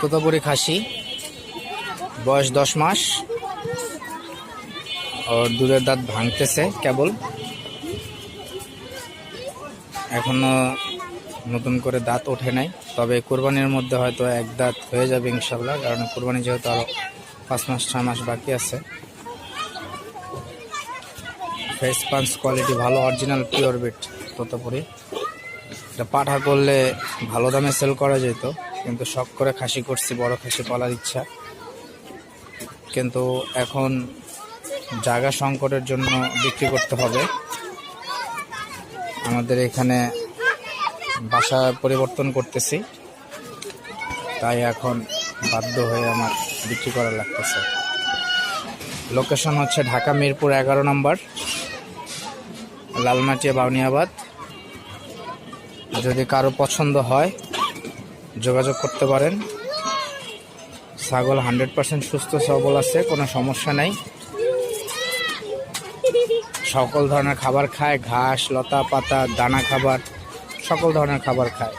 তোতাপুরি খাসি, বয়স 10 মাস। ওর দুধের দাঁত ভাঙতেছে কেবল, এখনো নতুন করে দাঁত ওঠে নাই। তবে কোরবানির মধ্যে হয়তো এক দাঁত হয়ে যাবে ইনশাল্লাহ, কারণ কোরবানি যেহেতু আরো 5 মাস 6 মাস বাকি আছে। ফেস পাঞ্চ কোয়ালিটি ভালো, অরিজিনাল পিওর বিট তোতাপুরি। এটা পাঠা করলে ভালো দামে সেল করা যেত, কিন্তু শখ করে খাসি করছি, বড় খাসি পালার ইচ্ছা। কিন্তু এখন জায়গা সংকটের জন্য বিক্রি করতে হবে। আমাদের এখানে বাসা পরিবর্তন করতেছি, তাই এখন বাধ্য হয়ে আমার বিক্রি করা লাগতেছে। লোকেশন হচ্ছে ঢাকা মিরপুর 11 নম্বর, লালমাটিয়া বাউনিয়াবাদ। যদি কারো পছন্দ হয় যোগাযোগ করতে পারেন। ছাগল 100% সুস্থ সবল আছে, কোনো সমস্যা নাই। সকল ধরনের খাবার খায়, ঘাস লতা পাতা দানা খাবার, সকল ধরনের খাবার খায়।